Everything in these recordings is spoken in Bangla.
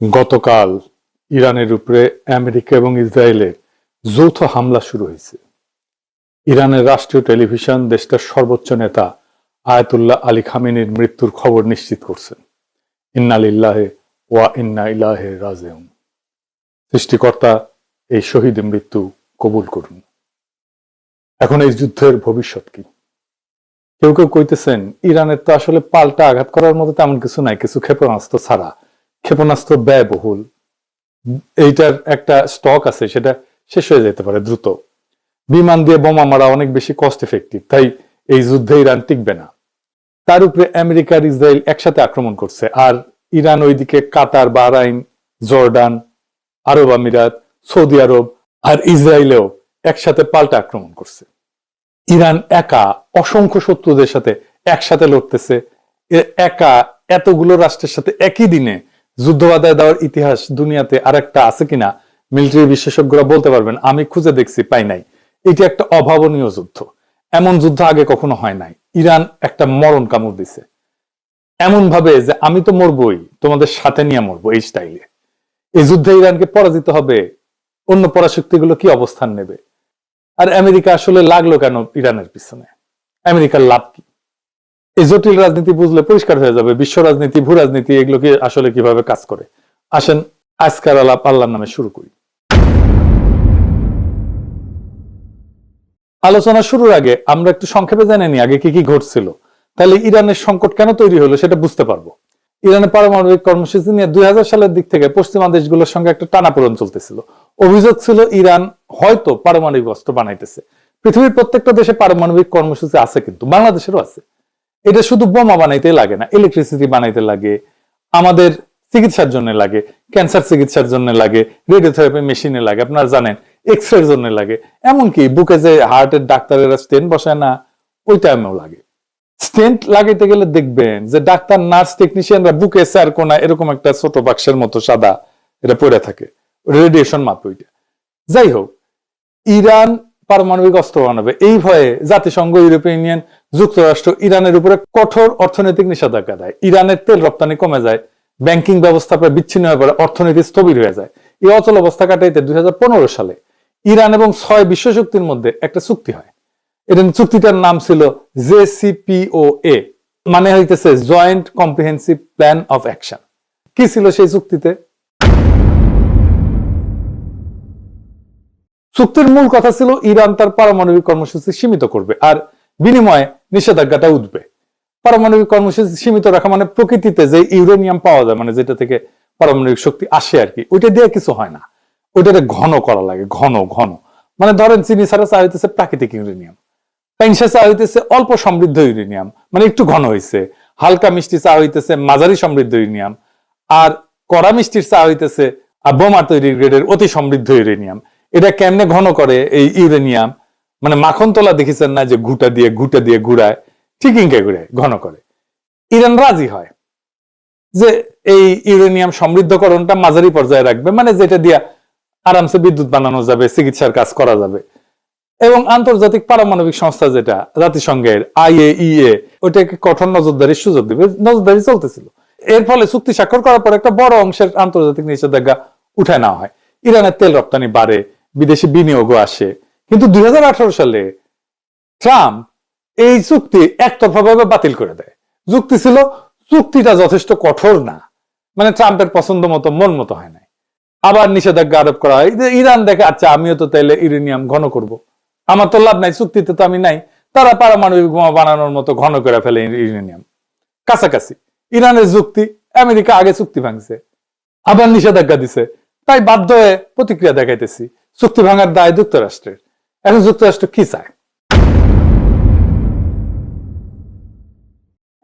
গতকাল ইরানের উপরে আমেরিকা এবং ইসরায়েলের যৌথ হামলা শুরু হয়েছে। ইরানের রাষ্ট্রীয় টেলিভিশন দেশটার সর্বোচ্চ নেতা আয়াতুল্লাহ আলী খামেনির মৃত্যুর খবর নিশ্চিত করছেন। ইন্না লিল্লাহি ওয়া ইন্না ইলাইহি রাজিউন। সৃষ্টিকর্তা এই শহীদ মৃত্যু কবুল করুন। এখন এই যুদ্ধের ভবিষ্যৎ কি? কেউ কেউ কইতেছেন ইরানের তো আসলে পাল্টা আঘাত করার মতো তেমন কিছু নাই, কিছু ক্ষেপণাস্ত্র ছাড়া। ক্ষেপণাস্ত্র ব্যয়বহুল, এইটার একটা স্টক আছে, সেটা শেষ হয়ে যেতে পারে দ্রুত। বিমান দিয়ে বোমা মারা অনেক বেশি কস্ট এফেক্টিভ, তাই এই যুদ্ধে ইরান টিকবে না। তার উপরে আমেরিকা আর ইসরায়েল একসাথে আক্রমণ করছে, আর ইরান ওইদিকে কাতার, বাহরাইন, জর্ডান, আরব আমিরাত, সৌদি আরব আর ইসরায়েলেও একসাথে পাল্টা আক্রমণ করছে। ইরান একা অসংখ্য শত্রুদের সাথে একসাথে লড়তেছে। একা এতগুলো রাষ্ট্রের সাথে একই দিনে যুদ্ধ বাধায় দেওয়ার ইতিহাস দুনিয়াতে আরেকটা আছে কিনা মিলিটারি বিশেষজ্ঞরা বলতে পারবেন। আমি খুঁজে দেখছি, পাই নাই। এটি একটা অভাবনীয় যুদ্ধ, এমন যুদ্ধ আগে কখনো হয় নাই। ইরান একটা মরণ কামড় দিছে এমন ভাবে যে আমি তো মরবই, তোমাদের সাথে নিয়ে মরবো, এই স্টাইলে। এই যুদ্ধে ইরানকে পরাজিত হবে, অন্য পরাশক্তিগুলো কি অবস্থান নেবে? আর আমেরিকা আসলে লাগলো কেন ইরানের পিছনে? আমেরিকার লাভ কি? এই জটিল রাজনীতি বুঝলে পরিষ্কার হয়ে যাবে বিশ্ব রাজনীতি, ভূ রাজনীতি এগুলো কি আসলে কিভাবে কাজ করে। আসেন আজকের আলাপ আল্লাহর নামে শুরু করি। আলোচনা শুরুর আগে আমরা একটু সংক্ষেপে জেনে নিই আগে কি কি ঘটছিল, তাহলে ইরানের সংকট কেন তৈরি হলো সেটা বুঝতে পারবো। ইরানের পারমাণবিক কর্মসূচি নিয়ে 2000 সালের দিক থেকে পশ্চিমা দেশগুলোর সঙ্গে একটা টানাপোড়েন চলতেছিল। অভিযোগ ছিল ইরান হয়তো পারমাণবিক অস্ত্র বানাইতেছে। পৃথিবীর প্রত্যেকটা দেশে পারমাণবিক কর্মসূচি আছে, কিন্তু বাংলাদেশেরও আছে। এটা শুধু বোমা বানাইতে লাগে না, ইলেকট্রিসিটি বানাইতে লাগে, আমাদের চিকিৎসার জন্য লাগে, ক্যান্সার চিকিৎসার জন্য লাগে, রেডিওথেরাপি মেশিনে লাগে, আপনারা জানেন, এক্সরের জন্য লাগে, এমনকি বুকে যে হার্টের ডাক্তারেরা স্টেন্ট বসায় না, ওই টাইমেও লাগে। স্টেন্ট লাগাইতে গেলে দেখবেন যে ডাক্তার, নার্স, টেকনিশিয়ানরা বুকে স্যার কোনা এরকম একটা ছোট বাক্সের মতো সাদা এটা পড়ে থাকে, রেডিয়েশন মাপ ওইটা। যাই হোক, ইরান পারমাণবিক অস্ত্র বানাবে এই ভয়ে জাতিসংঘ, ইউরোপিয়ান ইউনিয়ন, যুক্তরাষ্ট্র ইরানের উপরে কঠোর অর্থনৈতিক নিষেধাজ্ঞা দেয়। ইরানের তেল রপ্তানি কমে যায়, ব্যাংকিং ব্যবস্থা প্রায় বিচ্ছিন্ন হয়ে পড়ে, অর্থনীতি স্থবির হয়ে যায়। এই অচল অবস্থা কাটাইতে 2015 সালে ইরান এবং 6 বিশ্বশক্তির মধ্যে একটা চুক্তি হয়। এটা চুক্তিটার নাম ছিল JCPOA, মানে হইতেছে joint comprehensive plan of action. কি ছিল সেই চুক্তিতে? চুক্তির মূল কথা ছিল ইরান তার পারমাণবিক কর্মসূচি সীমিত করবে, আর বিনিময়ে নিষেধাজ্ঞাটা উঠবে। পারমাণবিক কর্মসূচি সীমিত রাখা মানে প্রকৃতিতে যে ইউরেনিয়াম পাওয়া যায়, মানে যেটা থেকে পারমাণবিক শক্তি আসে আর কি, ওইটা দিয়ে কিছু হয় না, ওইটাতে ঘন করা লাগে। ঘন ঘন মানে ধরেন চিনি ছাড়া চা হইতেছে প্রাকৃতিক ইউরেনিয়াম, পেনসা চা হইতেছে অল্প সমৃদ্ধ ইউরেনিয়াম, মানে একটু ঘন হয়েছে। হালকা মিষ্টি চা হইতেছে মাঝারি সমৃদ্ধ ইউরেনিয়াম, আর কড়া মিষ্টির চা হইতেছে বোমা তৈরির গ্রেডের অতি সমৃদ্ধ ইউরেনিয়াম। এটা কেমনে ঘন করে এই ইউরেনিয়াম? মানে মাখন তোলা দেখেছেন না, যে ঘুটা দিয়ে ঘুরায়, ঠিক ইনকে ঘুরে ঘন করে। ইরান রাজি হয় যে এই ইউরেনিয়াম সমৃদ্ধকরণটা মাঝারি পর্যায়ে রাখবে, মানে যেটা দিয়ে আরামসে বিদ্যুৎ বানানো যাবে, চিকিৎসার কাজ করা যাবে। এবং আন্তর্জাতিক পারমাণবিক সংস্থা যেটা জাতিসংঘের IAEA, ওইটাকে কঠোর নজরদারির সুযোগ দিবে। নজরদারি চলতেছিল। এর ফলে চুক্তি স্বাক্ষর করার পর একটা বড় অংশের আন্তর্জাতিক নিষেধাজ্ঞা উঠায় নেওয়া হয়। ইরানের তেল রপ্তানি বাড়ে, বিদেশি বিনিয়োগও আসে। কিন্তু 2018 সালে ট্রাম্প এই চুক্তি একতরফাভাবে বাতিল করে দেয়। যুক্তি ছিল চুক্তিটা যথেষ্ট কঠোর না, মানে ট্রাম্পের পছন্দ মতো, মন মতো হয় নাই। আবার নিষেধাজ্ঞা আরোপ করা হয়। ইরান দেখে, আচ্ছা আমিও তো তাইলে ইউরেনিয়াম ঘন করব, আমার তো লাভ নাই, চুক্তিতে তো আমি নাই। তারা পারমাণবিক বোমা বানানোর মতো ঘন করে ফেলে ইউরেনিয়াম। কাছাকাছি ইরানের যুক্তি, আমেরিকা আগে চুক্তি ভাঙছে, আবার নিষেধাজ্ঞা দিছে, তাই বাধ্য হয়ে প্রতিক্রিয়া দেখাইতেছি। চুক্তি ভাঙার দায় যুক্তরাষ্ট্রের। এখন যুক্তরাষ্ট্র কি চায়?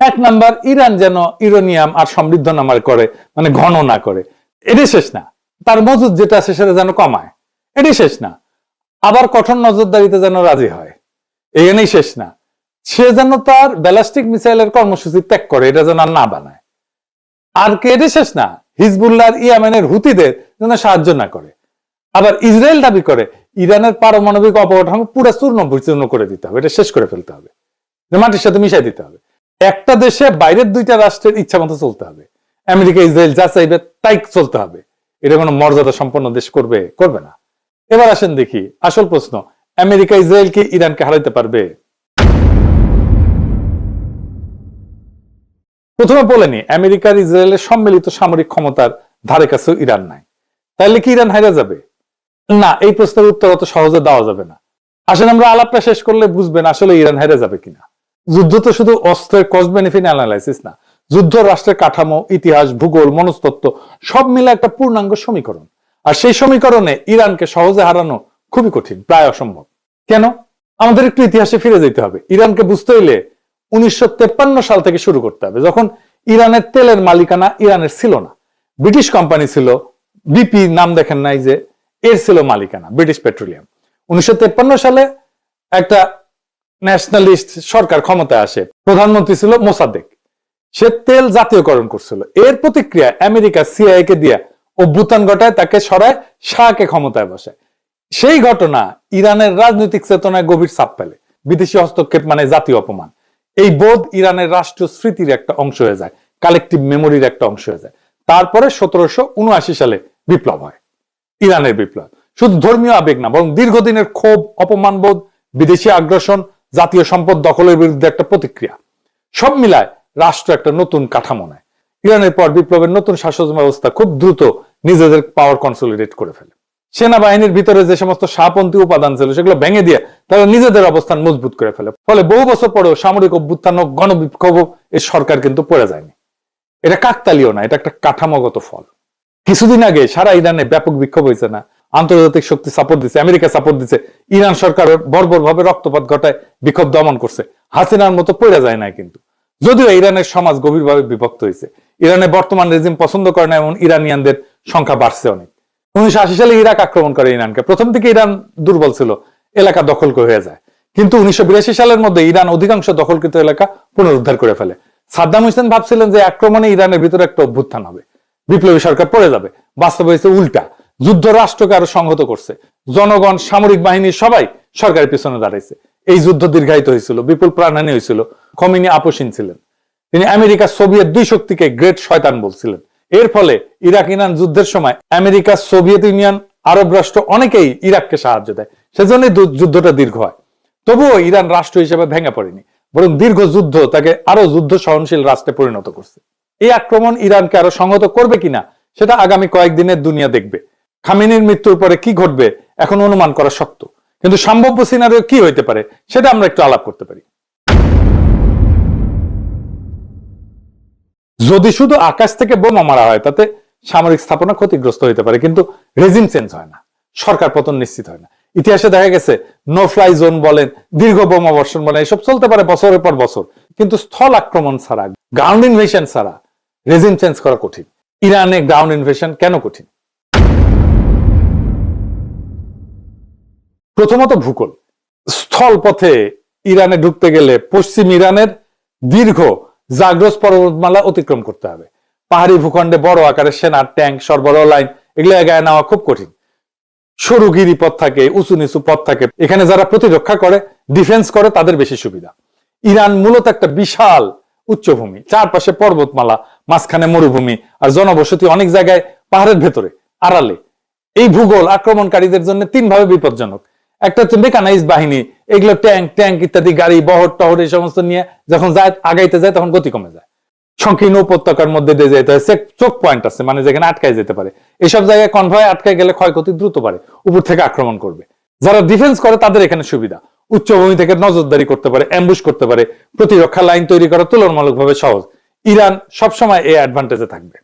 এক নাম্বার, ইরান যেন ইউরেনিয়াম আর সমৃদ্ধ না করে, মানে ঘন না করে। এটাই শেষ না, তার মজুদ যেটা আছে সেটা যেন কমায়। এটাই শেষ না, আবার কঠোর নজরদারিতে যেন রাজি হয়। এখানেই শেষ না, সে যেন তার ব্যালিস্টিক মিসাইলের কর্মসূচি ত্যাগ করে, এটা যেন আর না বানায়। আর কে? এটাই শেষ না, হিজবুল্লাহ ইয়ামেনের হুতিদের যেন সাহায্য না করে। আবার ইসরায়েল দাবি করে ইরানের পারমাণবিক অবকাঠামো পুরো চূর্ণ বিচূর্ণ করে দিতে হবে, এটা শেষ করে ফেলতে হবে, মাটির সাথে মিশাই দিতে হবে। একটা দেশে বাইরের দুইটা রাষ্ট্রের ইচ্ছা মতো চলতে হবে। আমেরিকা ইসরায়েল যা চাইবে তাই চলতে হবে, এটা কোনো মর্যাদা সম্পন্ন দেশ করবে? করবে না। এবার আসেন দেখি আসল প্রশ্ন, আমেরিকা ইসরায়েল কি ইরানকে হারাইতে পারবে? প্রথমে বলেনি আমেরিকার ইসরায়েলের সম্মিলিত সামরিক ক্ষমতার ধারে কাছেও ইরান নাই, তাহলে কি ইরান হারা যাবে? না, এই প্রশ্নের উত্তর অত সহজে দেওয়া যাবে না। আসলে আমরা আলাপটা শেষ করলে বুঝবেন আসলে ইরান হেরে যাবে কিনা। যুদ্ধ তো শুধু অস্ত্রের কস্ট বেনিফিট অ্যানালাইসিস না, যুদ্ধ রাষ্ট্রের কাঠামো, ইতিহাস, ভূগোল, মনস্তত্ত্ব সব মিলে একটা পূর্ণাঙ্গ সমীকরণ। আর সেই সমীকরণে ইরানকে সহজে হারানো খুবই কঠিন, প্রায় অসম্ভব। কেন? আমাদের একটু ইতিহাসে ফিরে যেতে হবে। ইরানকে বুঝতে হইলে 1953 সাল থেকে শুরু করতে হবে, যখন ইরানের তেলের মালিকানা ইরানের ছিল না, ব্রিটিশ কোম্পানি ছিল, বিপি নাম দেখেন নাই যে, এর ছিল মালিকানা ব্রিটিশ পেট্রোলিয়াম। 1953 সালে একটা ন্যাশনালিস্ট সরকার ক্ষমতায় আসে, প্রধানমন্ত্রী ছিল মোসাদ্দেক, সে তেল জাতীয়করণ করছিল। এর প্রতিক্রিয়া আমেরিকা সিআইএ কে দিয়ে অভ্যুত্থান ঘটায়, তাকে সরায়, শাহকে ক্ষমতায় বসায়। সেই ঘটনা ইরানের রাজনৈতিক চেতনায় গভীর ছাপ ফেলে। বিদেশি হস্তক্ষেপ মানে জাতীয় অপমান, এই বোধ ইরানের রাষ্ট্রীয় স্মৃতির একটা অংশ হয়ে যায়, কালেকটিভ মেমোরির একটা অংশ হয়ে যায়। তারপরে 1779 সালে বিপ্লব হয়, ইরানের বিপ্লব। শুধু ধর্মীয় আবেগ না, বরং দীর্ঘদিনের ক্ষোভ, অপমানবোধ, বিদেশি আগ্রাসন, জাতীয় সম্পদ দখলের বিরুদ্ধে একটা প্রতিক্রিয়া, সব মিলায় রাষ্ট্র একটা নতুন কাঠামো নেয়। ইরানের পর বিপ্লবের নতুন শাসন ব্যবস্থা খুব দ্রুত নিজেদের পাওয়ার কনসলিডেট করে ফেলে। সেনাবাহিনীর ভিতরে যে সমস্ত শাহপন্থী উপাদান ছিল সেগুলো ভেঙে দিয়ে তারা নিজেদের অবস্থান মজবুত করে ফেলে। ফলে বহু বছর পরেও সামরিক অভ্যুত্থান ও গণবিক্ষোভ এই সরকার কিন্তু পড়ে যায়নি। এটা কাকতালীয় না, এটা একটা কাঠামোগত ফল। কিছুদিন আগে সারা ইরানে ব্যাপক বিক্ষোভ হয়েছে না? আন্তর্জাতিক শক্তি সাপোর্ট দিচ্ছে, আমেরিকা সাপোর্ট দিচ্ছে, ইরান সরকার বর্বর ভাবে রক্তপাত ঘটায় বিক্ষোভ দমন করছে, হাসিনার মতো পড়ে যায় না কিন্তু। যদিও ইরানের সমাজ গভীরভাবে বিভক্ত হয়েছে, ইরানের বর্তমান রেজিম পছন্দ করে না এমন ইরানিয়ানদের সংখ্যা বাড়ছে অনেক। 1980 সালে ইরাক আক্রমণ করে ইরানকে। প্রথম দিকে ইরান দুর্বল ছিল, এলাকা দখল হয়ে যায়, কিন্তু 1982 সালের মধ্যে ইরান অধিকাংশ দখলকৃত এলাকা পুনরুদ্ধার করে ফেলে। সাদ্দাম হোসেন ভাবছিলেন যে আক্রমণে ইরানের ভিতরে একটা অভ্যুত্থান হবে, বিপ্লবী সরকার পড়ে যাবে। বাস্তব হয়েছে উল্টা, যুদ্ধ রাষ্ট্রকে আরো সংহত করছে। জনগণ, সামরিক বাহিনী সবাই সরকারের পিছনে দাঁড়াইছে। এই যুদ্ধ দীর্ঘায়িত হয়েছিল, বিপুল প্রাণহানি হয়েছিল। খমিনি আপোষহীন ছিলেন, তিনি আমেরিকা সোভিয়েত দুই শক্তিকে গ্রেট শয়তান বলছিলেন। এর ফলে ইরাক ইরান যুদ্ধের সময় আমেরিকা, সোভিয়েত ইউনিয়ন, আরব রাষ্ট্র অনেকেই ইরাককে সাহায্য দেয়, সেজন্যই যুদ্ধটা দীর্ঘ হয়। তবুও ইরান রাষ্ট্র হিসেবে ভেঙে পড়েনি, বরং দীর্ঘ যুদ্ধ তাকে আরো যুদ্ধ সহনশীল রাষ্ট্রে পরিণত করছে। এই আক্রমণ ইরানকে আরো সংহত করবে কিনা সেটা আগামী কয়েকদিনের দুনিয়া দেখবে। খামেনির মৃত্যুর পরে কি ঘটবে এখন অনুমান করা শক্ত, কিন্তু সম্ভাব্য সিনারিও কি হইতে পারে সেটা আমরা একটু আলাপ করতে পারি। যদি শুধু আকাশ থেকে বোমা মারা হয় তাতে সামরিক স্থাপনা ক্ষতিগ্রস্ত হইতে পারে, কিন্তু রেজিম চেঞ্জ হয় না, সরকার পতন নিশ্চিত হয় না। ইতিহাসে দেখা গেছে নো ফ্লাই জোন বলেন, দীর্ঘ বোমা বর্ষণ বলেন, এসব চলতে পারে বছরের পর বছর, কিন্তু স্থল আক্রমণ ছাড়া, গ্রাউন্ড ইনভেশন ছাড়া রেজিম চেঞ্জ করা কঠিন। ইরানে গ্রাউন্ড ইনভেশন কেন কঠিন? প্রথমত ভূগোল। স্থল পথে ইরানে ঢুকতে গেলে পশ্চিম ইরানের দীর্ঘ জাগ্রস পর্বতমালা অতিক্রম করতে হবে। পাহাড়ি ভূখণ্ডে বড় আকারের সেনা, ট্যাঙ্ক, সরবরাহ লাইন এগুলো এগায় নেওয়া খুব কঠিন। সরু গিরিপথ থাকে, উঁচু নিচু পথ থাকে, এখানে যারা প্রতিরক্ষা করে, ডিফেন্স করে, তাদের বেশি সুবিধা। ইরান মূলত একটা বিশাল উচ্চভূমি, চারপাশে পর্বতমালা, মাঝখানে মরুভূমি, আর জনবসতি অনেক জায়গায় পাহাড়ের ভেতরে আড়ালে। এই ভূগোল আক্রমণকারীদের জন্য তিন ভাবে বিপজ্জনক। একটা হচ্ছে মেকানাইজ বাহিনী, এগুলো ট্যাঙ্ক ইত্যাদি গাড়ি, বহর টহর এই সমস্ত নিয়ে যখন যায়, আগাইতে যায়, তখন গতি কমে যায়। সংকীর্ণ উপত্যকার মধ্যে দিয়ে যেতে হয়, চোখ পয়েন্ট আছে, মানে যেখানে আটকায় যেতে পারে। এইসব জায়গায় কনভয় আটকায় গেলে ক্ষয়ক্ষতি দ্রুত পারে, উপর থেকে আক্রমণ করবে। যারা ডিফেন্স করে তাদের এখানে সুবিধা, উচ্চভূমি থেকে নজরদারি করতে পারে, অ্যাম্বুশ করতে পারে, প্রতিরক্ষা লাইন তৈরি করা তুলনামূলকভাবে সহজ। ইরান সবসময় এই অ্যাডভান্টেজে থাকবে।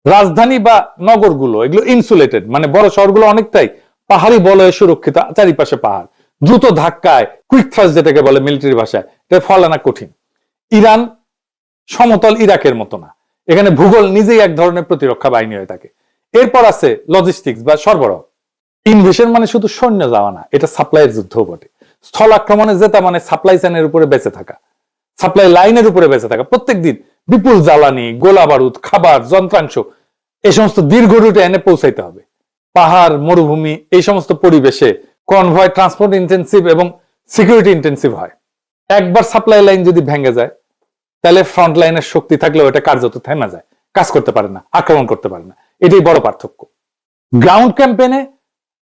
রাজধানী বা নগরগুলো এগুলো ইনসুলেটেড, মানে বড় শহরগুলো অনেকটাই পাহাড়ি বলয়ে সুরক্ষিত, চারিপাশে পাহাড়। দ্রুত ধাক্কায়, কুইক থ্রাস্ট যেটাকে বলে মিলিটারি ভাষায়, এটা ফল আনা কঠিন। ইরান সমতল ইরাকের মতো না, এখানে ভূগোল নিজেই এক ধরনের প্রতিরক্ষা বাহিনী হয়ে থাকে। এরপর আছে লজিস্টিক্স বা সরবরাহ। ইনভেশন মানে শুধু সৈন্য যাওয়া না, এটা সাপ্লাইয়ের যুদ্ধও বটে। স্থল আক্রমণে যেটা মানে সাপ্লাই চেনের উপরে বেঁচে থাকা, সাপ্লাই লাইনের উপরে বেঁচে থাকা। প্রত্যেক দিন বিপুল জ্বালানি, গোলা বারুদ, খাবার, যন্ত্রাংশ এই সমস্ত দীর্ঘ রুটে এনে পৌঁছাইতে হবে। পাহাড়, মরুভূমি এই সমস্ত পরিবেশে কনভয় ট্রান্সপোর্ট ইন্টেন্সিভ এবং সিকিউরিটি ইন্টেন্সিভ হয়। একবার সাপ্লাই লাইন যদি ভেঙে যায়, তাহলে ফ্রন্ট লাইনের শক্তি থাকলেও এটা কার্যত থেমে যায়, কাজ করতে পারে না, আক্রমণ করতে পারে না। এটাই বড় পার্থক্য। গ্রাউন্ড ক্যাম্পেইনে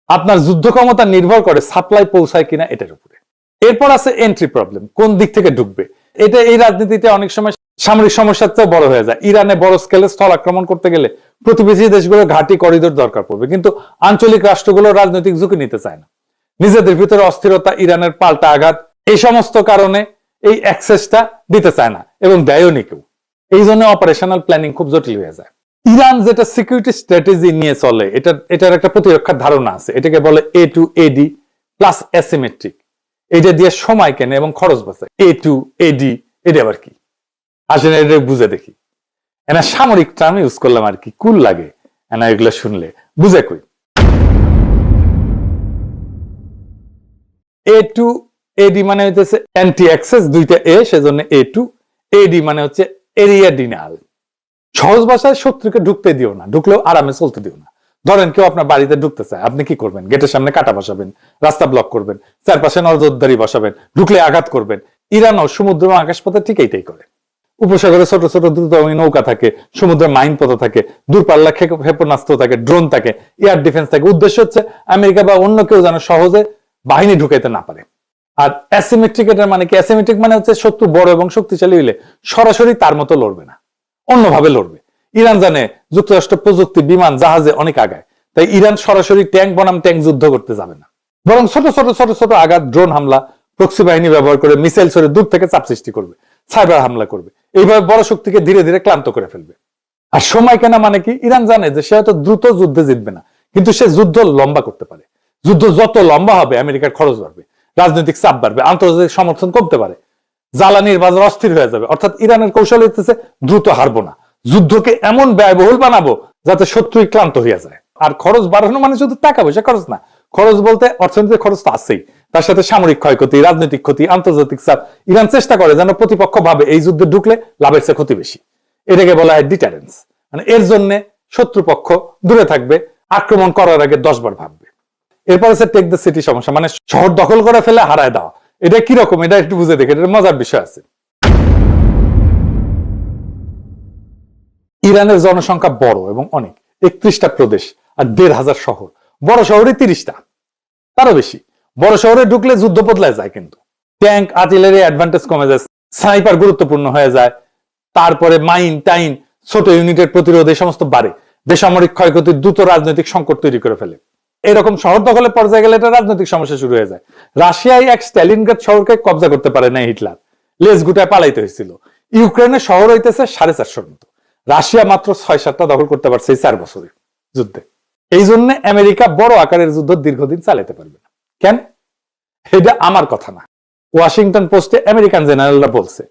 আপনার যুদ্ধ ক্ষমতা নির্ভর করে সাপ্লাই পৌঁছায় কিনা এটার উপরে। এরপর আছে এন্ট্রি প্রবলেম, কোন দিক থেকে ঢুকবে। এটা এই রাজনীতিতে অনেক সময় সামরিক সমস্যার চেয়ে বড় হয়ে যায়। ইরানে বড় স্কেলে স্থল আক্রমণ করতে গেলে প্রতিবেশী দেশগুলোর ঘাঁটি করিডোর দরকার পড়বে, কিন্তু আঞ্চলিক রাষ্ট্রগুলো রাজনৈতিক ঝুঁকি নিতে চায় না। নিজেদের ভিতরে অস্থিরতা, ইরানের পাল্টা আঘাত, এই সমস্ত কারণে এই অ্যাক্সেসটা দিতে চায় না এবং দেয়ও নি কেউ। এই জন্য অপারেশনাল প্ল্যানিং খুব জটিল হয়ে যায়। ইরান যেটা সিকিউরিটি স্ট্র্যাটেজি নিয়ে চলে, এটার একটা প্রতিরক্ষার ধারণা আছে, এটাকে বলে A2AD প্লাস অ্যাসিমেট্রিক। এটা দিয়ে সময় কেনে এবং খরচ বাঁচে। A2AD এটা আবার কি আসেন, এটা বুঝে দেখি। এনা সামরিক টার্ম ইউজ করলাম আর কি, কুল লাগে এনা এগুলো শুনলে, বুঝে কই। A2AD মানে হচ্ছে অ্যান্টি অ্যাক্সেস, দুইটা এ, সেজন্য A2AD মানে হচ্ছে এরিয়া ডিনাল। সহজ ভাষায় শত্রুকে ঢুকতে দিও না, ঢুকলেও আরামে চলতে দিও না। ধরেন কেউ আপনার বাড়িতে ঢুকতে চায়, আপনি কি করবেন? গেটের সামনে কাটা বসাবেন, রাস্তা ব্লক করবেন, চারপাশে নজরদারি বসাবেন, ঢুকলে আঘাত করবেন। ইরানও সমুদ্র এবং আকাশপথে ঠিক এইটাই করে। উপসাগরে ছোট ছোট দ্রুতগামী নৌকা থাকে, সমুদ্রে মাইন পথ থাকে, দূরপাল্লা ক্ষেপণাস্ত্র থাকে, ড্রোন থাকে, এয়ার ডিফেন্স থাকে। উদ্দেশ্য হচ্ছে আমেরিকা বা অন্য কেউ যেন সহজে বাহিনী ঢুকাইতে না পারে। আর অ্যাসিমেট্রিক, এটার মানে কি? অ্যাসিমেট্রিক মানে হচ্ছে শত্রু বড় এবং শক্তিশালী হইলে সরাসরি তার মতো লড়বে না, অন্যভাবে লড়বে। ইরান জানে যুক্তরাষ্ট্র প্রযুক্তি, বিমান, জাহাজে অনেক আগায়, তাই ইরান সরাসরি ট্যাঙ্ক বনাম ট্যাঙ্ক যুদ্ধ করতে যাবে না, বরং ছোট ছোট ছোট ছোট আঘাত, ড্রোন হামলা, প্রক্সি বাহিনী ব্যবহার করে মিসাইল ছড়ে দূর থেকে চাপ সৃষ্টি করবে, সাইবার হামলা করবে। এইভাবে বড় শক্তিকে ধীরে ধীরে ক্লান্ত করে ফেলবে। আর সময় কেনা মানে কি? ইরান জানে যে সে হয়তো দ্রুত যুদ্ধে জিতবে না, কিন্তু সে যুদ্ধ লম্বা করতে পারে। যুদ্ধ যত লম্বা হবে আমেরিকার খরচ বাড়বে, রাজনৈতিক চাপ বাড়বে, আন্তর্জাতিক সমর্থন কমতে পারে, জ্বালানির বাজার অস্থির হয়ে যাবে। অর্থাৎ ইরানের কৌশল হচ্ছে দ্রুত হারবো না, যুদ্ধকে এমন ব্যয়বহুল বানাবো যাতে শত্রুই ক্লান্ত হয়ে যায়। আর খরচ বাড়ানো মানে শুধু টাকা পয়সা খরচ না, খরচ বলতে অর্থনৈতিক খরচ তো আছেই, তার সাথে সামরিক ক্ষয়ক্ষতি, রাজনৈতিক ক্ষতি, আন্তর্জাতিক চাপ। ইরান চেষ্টা করে যেন প্রতিপক্ষ ভাবে এই যুদ্ধে ঢুকলে লাভের চেয়ে ক্ষতি বেশি। এটাকে বলা হয় ডিটারেন্স। মানে এর জন্য শত্রুপক্ষ দূরে থাকবে, আক্রমণ করার আগে 10 বার ভাববে। এরপর হচ্ছে টেক দ্য সিটি সমস্যা, মানে শহর দখল করে ফেলে হারায় দেওয়া। এটা কিরকম, এটা একটু বুঝে দেখে, এটা মজার বিষয় আছে। ইরানের জনসংখ্যা বড় এবং অনেক, 31টা প্রদেশ আর 1,500 শহর। বড় শহরে 30টা, তারও বেশি। বড় শহরে ঢুকলে যুদ্ধ বদলায় যায়, কিন্তু ট্যাঙ্ক, আর্টিলারি অ্যাডভান্টেজ কমে যায়, স্নাইপার গুরুত্বপূর্ণ হয়ে যায়, তারপরে মাইন টাইন, ছোট ইউনিটের প্রতিরোধ, এই সমস্ত বাড়ে। বেসামরিক ক্ষয়ক্ষতি, দ্রুত রাজনৈতিক সংকট তৈরি করে ফেলে। এরকম শহর দখলের পর্যায়ে গেলে এটা রাজনৈতিক সমস্যা শুরু হয়ে যায়। রাশিয়ায় এক স্ট্যালিনগ্রাদ শহরকে কব্জা করতে পারে না হিটলার, লেজ গুটায় পালাইতে হয়েছিল। ইউক্রেনের শহর হইতেছে 450 মতো, রাশিয়া মাত্র 6-7টা দখল করতে পারছে এই 4 বছরে যুদ্ধে। এই জন্য আমেরিকা বড় আকারের যুদ্ধ দীর্ঘদিন চালাতে পারবে না। কেন? এটা আমার কথা না, ওয়াশিংটন পোস্টে আমেরিকান জেনারেলরা বলছে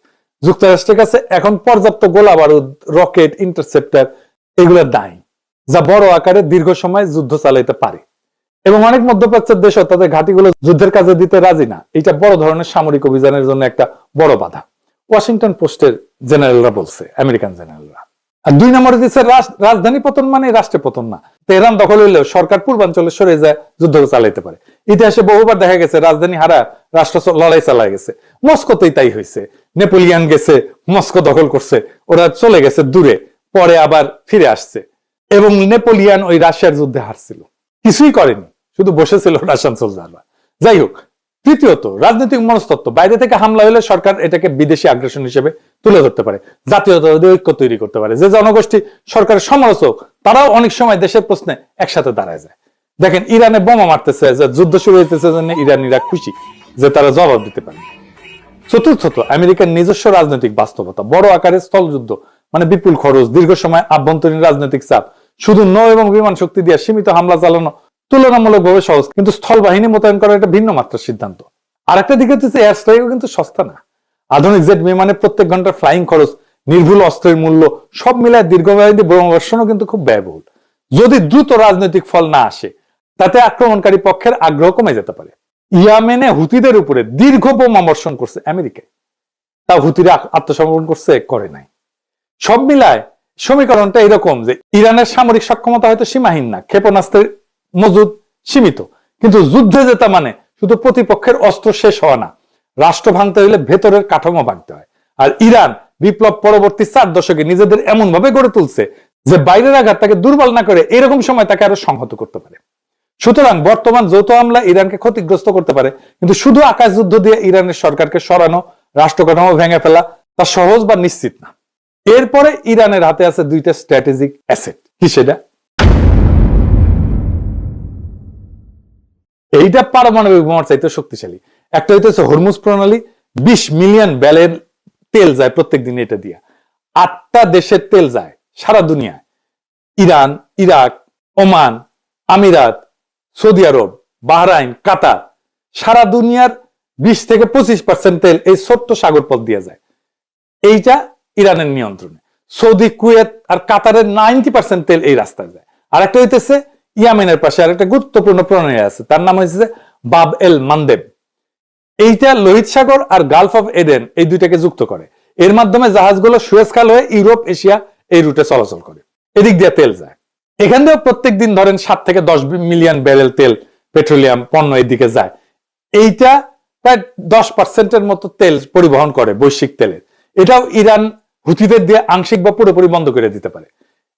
যুক্তরাষ্ট্রের কাছে এখন পর্যাপ্ত গোলা বারুদ, রকেট, ইন্টারসেপ্টর এগুলো নাই, যা বড় আকারে দীর্ঘ সময় যুদ্ধ চালাইতে পারে। এবং অনেক মধ্যপ্রাচ্যের দেশও তাদের ঘাঁটিগুলো যুদ্ধের কাজে দিতে রাজি না। এটা বড় ধরনের সামরিক অভিযানের জন্য একটা বড় বাধা, ওয়াশিংটন পোস্টের জেনারেলরা বলছে, আমেরিকান জেনারেলরা। আর 2 নম্বরে দিচ্ছে রাজধানী পতন মানে রাষ্ট্রে পতন না। তেহরান দখল হইলেও সরকার পূর্বাঞ্চলে সরে যায়, যুদ্ধ চালাইতে পারে। ইতিহাসে বহুবার দেখা গেছে রাজধানী হারা রাষ্ট্র লড়াই চালায় গেছে। মস্কোতেই তাই হয়েছে, নেপোলিয়ান গেছে, মস্কো দখল করছে, ওরা চলে গেছে দূরে, পরে আবার ফিরে আসছে। এবং নেপোলিয়ান ওই রাশিয়ার যুদ্ধে হারছিল, কিছুই করেনি, শুধু বসেছিল রাশিয়ান সোলজাররা। যাই হোক, তৃতীয়ত রাজনৈতিক মনস্তত্ত্ব, বাইরে থেকে হামলা হলে সরকার এটাকে বিদেশি আগ্রাসন হিসেবে তুলে ধরতে পারে, জাতীয়তাবাদী ঐক্য তৈরি করতে পারে। যে জনগোষ্ঠী সরকারের সমালোচক তারাও অনেক সময় দেশের প্রশ্নে একসাথে দাঁড়ায় যায়। দেখেন ইরানে বোমা মারতেছে, যে যুদ্ধ শুরু হইতেছে, জন্য ইরানিরা খুশি যে তারা জবাব দিতে পারে। চতুর্থত আমেরিকার নিজস্ব রাজনৈতিক বাস্তবতা, বড় আকারের স্থলযুদ্ধ মানে বিপুল খরচ, দীর্ঘ সময় আভ্যন্তরীণ রাজনৈতিক চাপ। শুধু নৌ এবং বিমান শক্তি দিয়ে সীমিত হামলা চালানো তুলনামূলকভাবে সহজ, কিন্তু স্থল বাহিনী মোতায়েন করা একটা ভিন্ন মাত্রার সিদ্ধান্ত। আর একটা দিকে হচ্ছে এয়ার স্ট্রাইকও কিন্তু সস্তা না। আধুনিক জেট বিমানে প্রত্যেক ঘন্টার ফ্লাইং খরচ, নির্ভুল অস্ত্রের মূল্য, সব মিলায় দীর্ঘমেয়াদী বোমাবর্ষণও কিন্তু খুব ব্যয়বহুল। যদি দ্রুত রাজনৈতিক ফল না আসে, তাতে আক্রমণকারী পক্ষের আগ্রহ কমে যেতে পারে। ইয়েমেনে হুতিদের উপরে দীর্ঘ বোমা বর্ষণ করছে আমেরিকায়, তা হুতিরা আত্মসমর্পণ করছে? করে নাই। সব মিলায় সমীকরণটা এরকম যে ইরানের সামরিক সক্ষমতা হয়তো সীমাহীন না, ক্ষেপণাস্ত্রের মজুদ সীমিত, কিন্তু যুদ্ধে জেতা মানে শুধু প্রতিপক্ষের অস্ত্র শেষ হওয়া না, রাষ্ট্র ভাঙতে হইলে ভেতরের কাঠামো ভাঙতে হয়। আর ইরান বিপ্লব পরবর্তী 4 দশকে নিজেদের এমন ভাবে গড়ে তুলছে যে বাইরের আঘাত তাকে দুর্বল না করে এরকম সময় তাকে আরো সংহত করতে পারে। সুতরাং বর্তমান যৌথ হামলা ইরানকে ক্ষতিগ্রস্ত করতে পারে, কিন্তু শুধু আকাশ যুদ্ধ দিয়ে ইরানের সরকারকে সরানো, রাষ্ট্র কাঠামো ভেঙে ফেলা তা সহজ বা নিশ্চিত না। এরপরে ইরানের হাতে আছে 2টা স্ট্র্যাটেজিক অ্যাসেট। কি সেটা? এইটা পারমাণবিক বোমার চাইতে শক্তিশালী। একটা হইতেছে হরমুজ প্রণালী, 20 মিলিয়ন ব্যারেল তেল যায় প্রত্যেকদিন এটা দিয়ে। 8টা দেশের তেল যায় সারা দুনিয়ায়, ইরান, ইরাক, ওমান, আমিরাত, সৌদি আরব, বাহরাইন, কাতার, সারা দুনিয়ার 20 থেকে 25% তেল এই ছোট্ট সাগর পথ দিয়ে যায়। এইটা ইরানের নিয়ন্ত্রণে। সৌদি, কুয়েত আর কাতারের 90% তেল এই রাস্তায় যায়। আর একটা হইতেছে ইয়ামেনের পাশে আর একটা গুরুত্বপূর্ণ প্রণালী আছে, তার নাম হচ্ছে বাব এল মানদেব। এইটা লোহিত সাগর আর গালফ অফ এডেন এই দুইটাকে যুক্ত করে। এর মাধ্যমে জাহাজগুলো সুয়েজ খাল হয়ে ইউরোপ, এশিয়া এই রুটে চলাচল করে। এদিক দিয়ে তেল যায়। এখান থেকে প্রত্যেক দিন ধরেন 7 থেকে 10 মিলিয়ন ব্যারেল তেল, পেট্রোলিয়াম পণ্য এদিকে যায়। এইটা প্রায় 10% মতো তেল পরিবহন করে বৈশ্বিক তেলের। এটাও ইরান হুথিদের দিয়ে আংশিক বা পুরোপুরি বন্ধ করে দিতে পারে।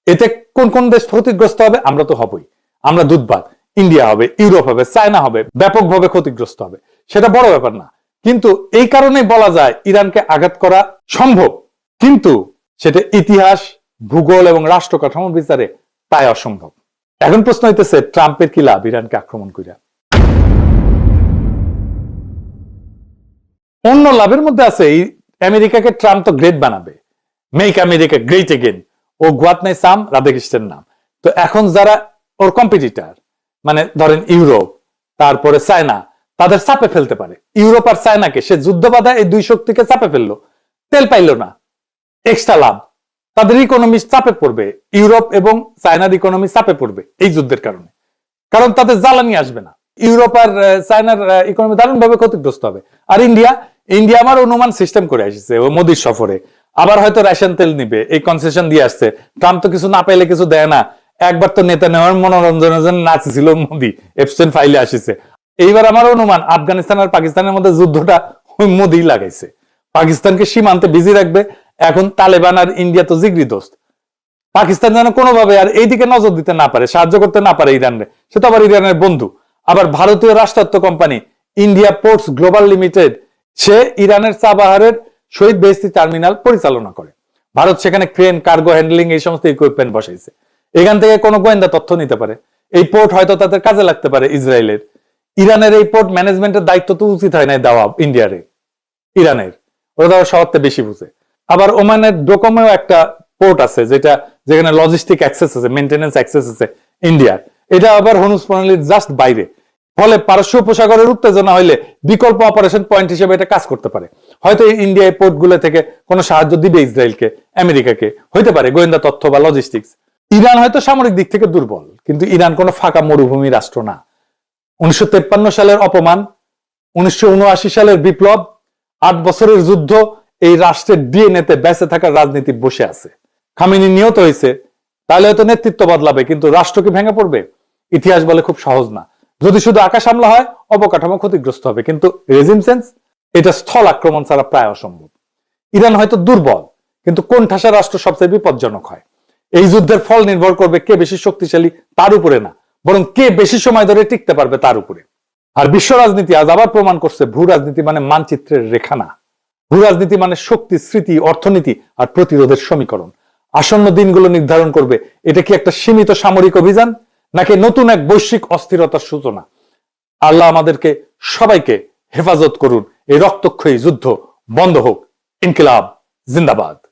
এতে কোন কোন দেশ ক্ষতিগ্রস্ত হবে? আমরা তো হবই। আমরা দুধবাদ, ইন্ডিয়া হবে, ইউরোপ হবে, চায়না হবে, ব্যাপকভাবে ক্ষতিগ্রস্ত হবে। সেটা বড় ব্যাপার না, কিন্তু এই কারণেই বলা যায় ইরানকে আঘাত করা সম্ভব, কিন্তু সেটা ইতিহাস, ভূগোল এবং রাষ্ট্র কাঠামো বিচারে তাই অসম্ভব। এখন প্রশ্ন হইতেছে ট্রাম্পের কি লাভ ইরানকে আক্রমণ করিয়া? অন্য লাভের মধ্যে আছে আমেরিকাকে ট্রাম্প তো গ্রেট বানাবে, মেক আমেরিকা গ্রেট এগেন। ও গুয়াত নাই সাম রাধাকৃষ্ণের নাম। তো এখন যারা ওর কম্পিটিটর, মানে ধরেন ইউরোপ, তারপরে চায়না, তাদের চাপে ফেলতে পারে। ইউরোপ আর চায়নাকে সে যুদ্ধ বাধা এই দুই শক্তিকে চাপে ফেললো, তেল পাইল না, এক্সট্রা লাভ। তাদের ইকোনমি চাপে পড়বে, ইউরোপ এবং চায়নার ইকোনমি চাপে পড়বে এই যুদ্ধের কারণে, কারণ তাদের জ্বালানি আসবে না। ইউরোপ আর চায়নার ইকোনমি দারুণ ভাবে ক্ষতিগ্রস্ত হবে। আর ইন্ডিয়া আমার অনুমান সিস্টেম করে আসছে ও মোদির সফরে, আবার হয়তো রাশিয়ান তেল নিবে, এই কনসেশন দিয়ে আসছে। ট্রাম্প তো কিছু না পাইলে কিছু দেয় না। একবার তো নেতা নেওয়ার মনোরঞ্জনের জন্য নাচছিল মোদি, এপস্টেইন ফাইলে আসিছে। এইবার আমার অনুমান আফগানিস্তান আর পাকিস্তানের মধ্যে যুদ্ধটা ওই মোদি লাগাইছে, পাকিস্তানকে সীমান্তে বিজি রাখবে। এখন তালেবান আর ইন্ডিয়া তো জিগরি দোস্ত, পাকিস্তান যেন কোনোভাবে আর এইদিকে নজর দিতে না পারে, সাহায্য করতে না পারে ইরানরে। সে তো আবার ইরানের বন্ধু। আবার ভারতীয় রাষ্ট্রায়ত্ত company India Ports Global Limited, সে ইরানের চাবাহারের শহীদ বেহেশতি টার্মিনাল পরিচালনা করে। ভারত সেখানে ক্রেন, কার্গো হ্যান্ডলিং এই সমস্ত ইকুইপমেন্ট বসাইছে। এখান থেকে কোনো গোয়েন্দা তথ্য নিতে পারে। এই পোর্ট হয়তো তাদের কাজে লাগতে পারে ইসরায়েলের। ইরানের এই পোর্ট ম্যানেজমেন্টের দায়িত্ব তো উচিত হয় নাই দেওয়া ইন্ডিয়ারে, ইরানের। ওরা তো শহরতে বেশি বুঝে। আবার ওমানের ডোকোমেও একটা পোর্ট আছে যেখানে লজিস্টিক অ্যাক্সেস আছে, মেইনটেনেন্স অ্যাক্সেস আছে ইন্ডিয়ার। এটা আবার হরমুজ প্রণালীর জাস্ট বাইরে। ফলে পারস্য উপসাগরের উত্তেজনা হইলে বিকল্প অপারেশন পয়েন্ট হিসেবে এটা কাজ করতে পারে। হয়তো ইন্ডিয়া এই পোর্ট গুলো থেকে কোনো সাহায্য দিবে ইসরায়েলকে, আমেরিকাকে, হইতে পারে গোয়েন্দা তথ্য বা লজিস্টিক্স। ইরান হয়তো সামরিক দিক থেকে দুর্বল, কিন্তু ইরান কোনো ফাঁকা মরুভূমি রাষ্ট্র না। 1953 সালের অপমান, 1979 সালের বিপ্লব, 8 বছরের যুদ্ধ, এই রাষ্ট্রের ডিএনএতে বেঁচে থাকার রাজনীতি বসে আছে। খামেনি নিহত হয়েছে, তাহলে হয়তো নেতৃত্ব বদলাবে, কিন্তু রাষ্ট্র কি ভেঙে পড়বে? ইতিহাস বলে খুব সহজ না। যদি শুধু আকাশ হামলা হয়, অবকাঠামো ক্ষতিগ্রস্ত হবে, কিন্তু রেজিম চেঞ্জ এটা স্থল আক্রমণ ছাড়া প্রায় অসম্ভব। ইরান হয়তো দুর্বল, কিন্তু কোন ঠাসা রাষ্ট্র সবচেয়ে বিপজ্জনক হয়? এই যুদ্ধের ফল নির্ভর করবে কে বেশি শক্তিশালী তার উপরে না, বরং কে বেশি সময় ধরে টিকতে পারবে তার উপরে। আর বিশ্ব রাজনীতি আজ আবার প্রমাণ করছে ভূ রাজনীতি মানে মানচিত্রের রেখা না। ভূ রাজনীতি মানে শক্তি, স্মৃতি, অর্থনীতি আর প্রতিরোধের সমীকরণ। আসন্ন দিনগুলো নির্ধারণ করবে এটা কি একটা সীমিত সামরিক অভিযান নাকি নতুন এক বৈশ্বিক অস্থিরতার সূচনা। আল্লাহ আমাদেরকে সবাইকে হেফাজত করুন। এই রক্তক্ষয়ী যুদ্ধ বন্ধ হোক। ইনকিলাব জিন্দাবাদ।